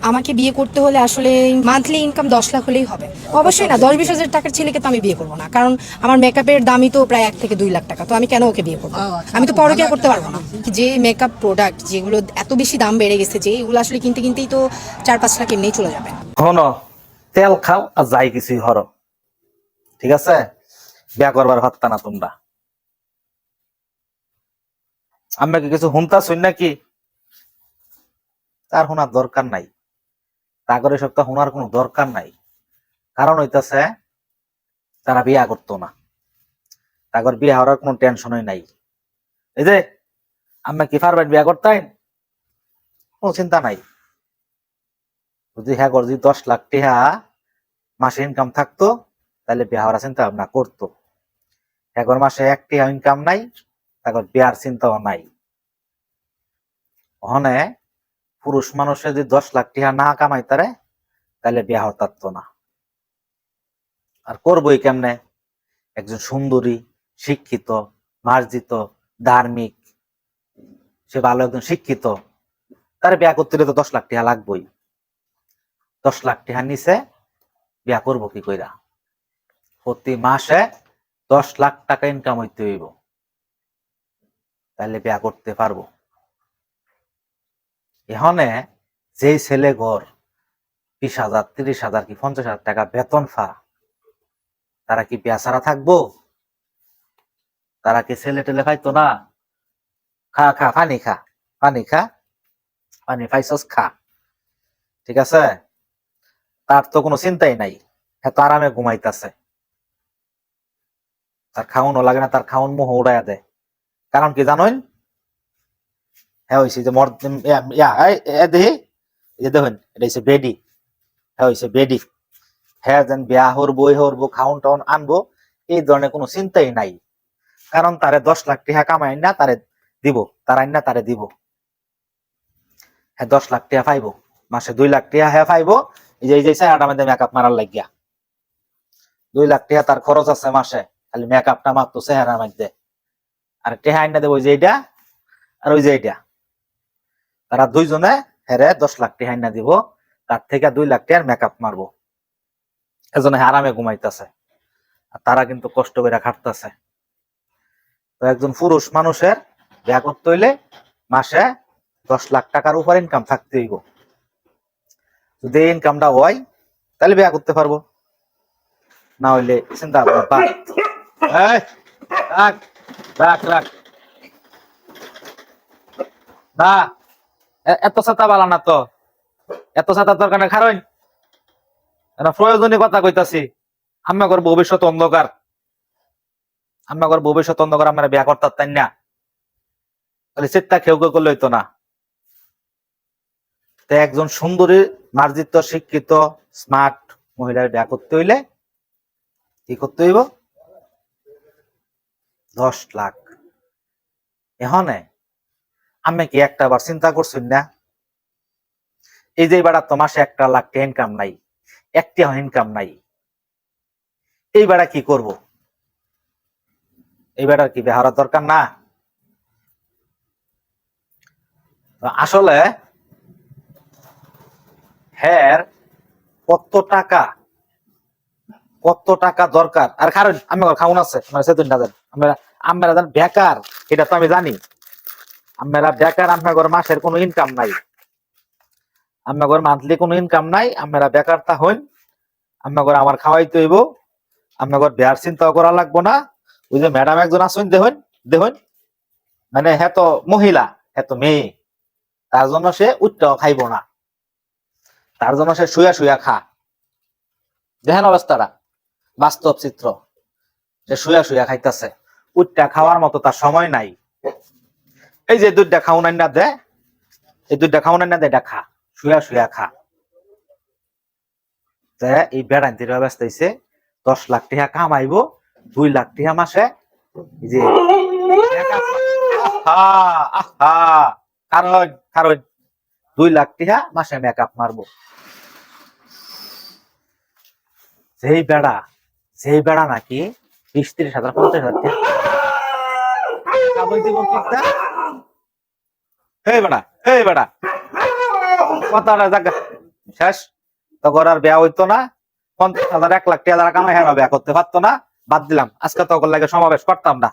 আমাকে বিয়ে করতে হলে আসলে মান্থলি ইনকাম 10 লাখ হলেই হবে। অবশ্যই না, 10-20 হাজার টাকার ছেলেকে তো আমি বিয়ে করবো না, কারণ আমার মেকআপের দামই তো প্রায় 1 থেকে 2 লাখ টাকা। তো আমি কেন ওকে বিয়ে করবো? আমি তো পরকীয়া করতে পারবো না। যে মেকআপ প্রোডাক্ট যেগুলো এত বেশি দাম বেড়ে গেছে, যে এগুলো আসলে কিনতে কিনতেই তো 4-5 লাখ এমনিই চলে যাবে। হন তেল খাও আর যাই কিছুই হর, ঠিক আছে? বিয়া করবার হত্যা না তোমরা। আমরা কি কিছু হুনতা শুন নাকি? তার শোনার দরকার নাই, তাগরে সপ্তাহ শোনার কোনো দরকার নাই। কারণ হইতাছে তারা বিয়া করতো না, তাগর বিয়া হওয়ার কোনো টেনশনই নাই। এই যে আমরা কি পারবেন বিয়া করতেন? কোনো চিন্তা নাই। যদি হ্যাঁ যদি 10 লাখ টাকা মাসে ইনকাম থাকতো, তাহলে বিয়া হওয়ার চিন্তা ভাবনা করতো। এখন মাসে 1 টাকা ইনকাম নাই, তারপর বিয়ার চিন্তাও নাই। ওখানে পুরুষ মানুষের যদি 10 লাখ টাকা না কামাই তারে, তাহলে বিয়া হওয়ার পারতো না। আর করবোই কেমনে? একজন সুন্দরী, শিক্ষিত, মার্জিত, ধার্মিক, সে ভালো একজন শিক্ষিত, তার বিয়া করতে হলে তো 10 লাখ টাকা লাগবেই। 10 লাখ টাকার নিচে বিয়া করবো কি কইরা? প্রতি মাসে 10 লাখ টাকা ইনকাম হইতে হইব, তাহলে বিয়া করতে পারবো। এখানে যে ছেলে ঘর 20,000, 30,000 কি 50,000 টাকা বেতন ফা, তারা কি বিয়া ছাড়া থাকবো? তারা কি ছেলে টেলে পাইতো না? খা খা পানি খা, পানি খা, পানি পাইছস খা, ঠিক আছে? তার তো কোনো চিন্তাই নাই, এত আরামে ঘুমাইতেছে, তার খাওয়ানো লাগে না, তার খাওয়ান মোহ উড়াইয়া দেয়। কারণ কি জানেন? হ্যাঁ হয়েছে যে দেখি, এই যে দেখুন এটা হচ্ছে বেডি, হ্যাঁ হয়েছে বেডি। হ্যাঁ যেন বিয়া হরবো খাউন টাউন আনবো, এই ধরনের কোনো চিন্তাই নাই। কারণ তারে 10 লাখ টাকা কামাই না তারে দিব, তার আইন না তারে দিব। হ্যাঁ 10 লাখ টাকা পাইবো, মাসে 2 লাখ টাকা হ্যাঁ পাইবো। এই যে স্যার আমাদের মেকআপ মারার লাগিয়া 2 লাখ টাকা তার খরচ আছে মাসে, খালি মেকআপটা মারতো চেহারার মধ্যে। আর টেহা আইন না দেবো, ওই যে এইটা আর ওই যে এইটা, তারা দুইজনে হেরে 10 লাখ টাকা আইন না দিব, তার থেকে 2 লাখ টাকার মেকআপ মারবো। এজন্য আরামে ঘুমাইতেছে, আর তারা কিন্তু কষ্ট করে খাটতেছে। তো একজন পুরুষ মানুষের বিয়া করতে হইলে মাসে 10 লাখ টাকার উপর ইনকাম থাকতে হইব। যদি ইনকামটা হয় তাহলে বিয়া করতে পারবো, না হইলে চিন্তা ভাবনা বাদ। এই, রাখ রাখ রাখ না, এত ছাতা বালা না তো, এত ছাতার দরকার নেই। খারইন প্রয়োজনীয় কথা কইতাছি। আমাগর ভবিষ্যৎ অন্ধকার, আমাগর ভবিষ্যৎ অন্ধকার, আমরা বিয়া করতে তাই না, তাহলে চিন্তা কেউ কেউ করলে হইতো না। তো একজন সুন্দরী, মার্জিত, শিক্ষিত, স্মার্ট মহিলার বিয়া করতে হইলে কি করতে হইব? 10 লাখ। এখানে আমি কি একটা বার চিন্তা করছি না? এই যে বেড়া তো মাসে 1 লাখ টাকা ইনকাম নাই, 1 টাকা ইনকাম নাই, এই বেড়া কি করব? এই বেড়ার কি বিয়া হওয়ার দরকার না? আসলে হ্যাঁ কত টাকা, কত টাকা দরকার। আর কারণ আমি খাউন আছে মানে সেদিন না জানি, আমরা আমরা জানি বেকার, এটা তো আমি জানি। আমরা বেকার, আপনার মাসের কোনো ইনকাম নাই, আপনার মান্থলি কোনো ইনকাম নাই, আমরা বেকার তা হইন। আপনার আমার খাওয়াইতে হইব, আপনার বিয়ার চিন্তাও করা লাগবো না। ওই যে ম্যাডাম একজন আসুন দেখুন, দেখুন মানে হ্যাঁ তো মহিলা, হ্যাঁ তো মেয়ে, তার জন্য সে উঠটাও খাইব না, তার জন্য সে শুয়া শুয়া খা। দেখেন অবস্থাটা, বাস্তব চিত্র, সে শুয়া শুয়া খাইতেছে, উঠটা খাওয়ার মতো তার সময় নাই। এই যে 2টা খাওয়ান না দে, এই 2টা খাওয়ান না দে, এটা খা, শুয়া শুয়া খা। এই বেড়ান্তির ব্যবস্থা হয়েছে 10 লাখ টাকা কামাইবো, 2 লাখ টাকা মাসে। এই যে কারণ কারণ 2 লাখ টাকা মাসে মেকআপ মারবো। যেই বেড়া নাকি 20-30 হাজার 50,000 টাকা এই বেড়া, এই বেড়া কথাটা জায়গা শেষ। তখন আর বিয়া হইতো না, 50,000 1 লাখ টাকা কামাই হারা বিয়া করতে পারতো না, বাদ দিলাম। আজকে তখন লাগে সমাবেশ করতাম না।